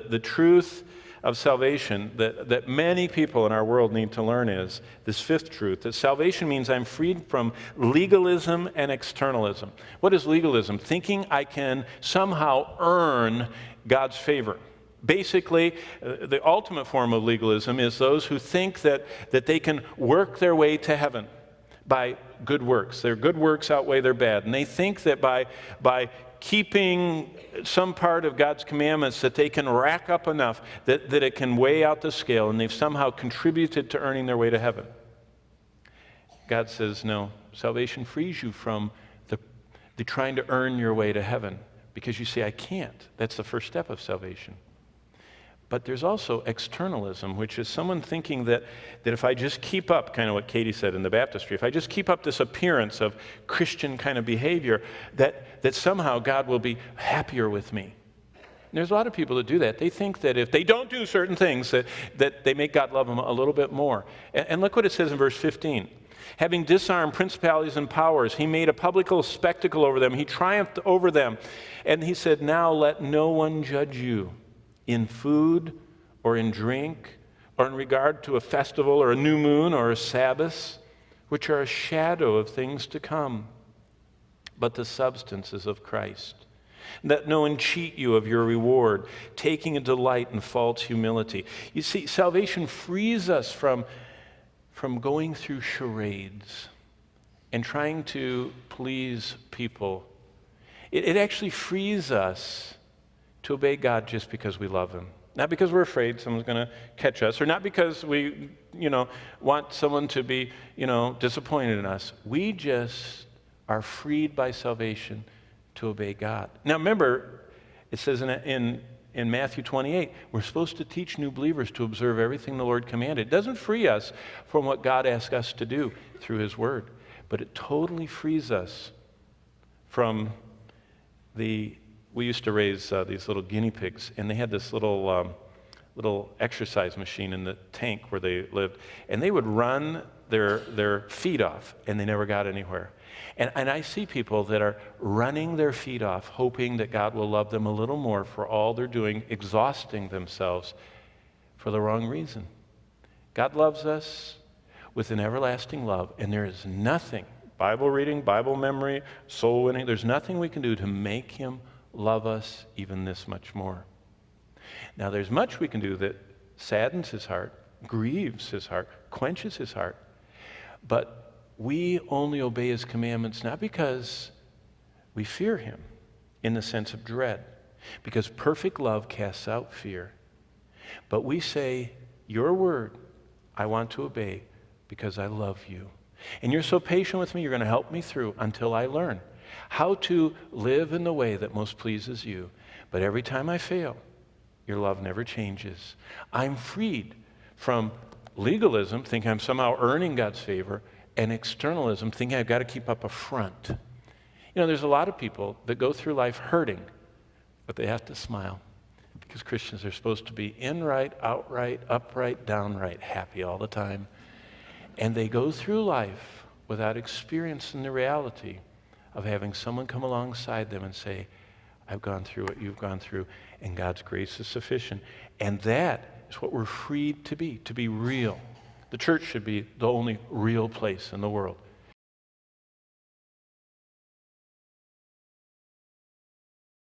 The truth of salvation that many people in our world need to learn is this fifth truth, that salvation means I'm freed from legalism and externalism. What is legalism? Thinking I can somehow earn God's favor. Basically, the ultimate form of legalism is those who think that they can work their way to heaven by good works. Their good works outweigh their bad. And they think that by keeping some part of God's commandments that they can rack up enough that it can weigh out the scale, and they've somehow contributed to earning their way to heaven. God says, no, salvation frees you from the trying to earn your way to heaven, because you say, I can't. That's the first step of salvation. But there's also externalism, which is someone thinking that if I just keep up, kind of what Katie said in the baptistry, if I just keep up this appearance of Christian kind of behavior, that somehow God will be happier with me. And there's a lot of people that do that. They think that if they don't do certain things, that they make God love them a little bit more. And look what it says in verse 15. Having disarmed principalities and powers, he made a public spectacle over them. He triumphed over them. And he said, now let no one judge you in food or in drink or in regard to a festival or a new moon or a Sabbath, which are a shadow of things to come, but the substance is of Christ. Let no one cheat you of your reward, taking a delight in false humility. You see, salvation frees us from going through charades and trying to please people. It actually frees us to obey God just because we love him. Not because we're afraid someone's going to catch us, or not because we, want someone to be, disappointed in us. We just are freed by salvation to obey God. Now remember, it says in Matthew 28, we're supposed to teach new believers to observe everything the Lord commanded. It doesn't free us from what God asks us to do through his word, but it totally frees us from we used to raise these little guinea pigs, and they had this little exercise machine in the tank where they lived, and they would run their feet off, and they never got anywhere. And I see people that are running their feet off, hoping that God will love them a little more for all they're doing, exhausting themselves for the wrong reason. God loves us with an everlasting love, and there is nothing, Bible reading, Bible memory, soul winning, there's nothing we can do to make him love us even this much more. Now, there's much we can do that saddens his heart, grieves his heart, quenches his heart, but we only obey his commandments not because we fear him in the sense of dread, because perfect love casts out fear, but we say, your word I want to obey because I love you. And you're so patient with me, you're going to help me through until I learn how to live in the way that most pleases you. But every time I fail, your love never changes. I'm freed from legalism, thinking I'm somehow earning God's favor, and externalism, thinking I've got to keep up a front. There's a lot of people that go through life hurting, but they have to smile, because Christians are supposed to be in-right, outright, upright, downright, happy all the time. And they go through life without experiencing the reality of having someone come alongside them and say, I've gone through what you've gone through, and God's grace is sufficient. And that is what we're freed to be real. The church should be the only real place in the world.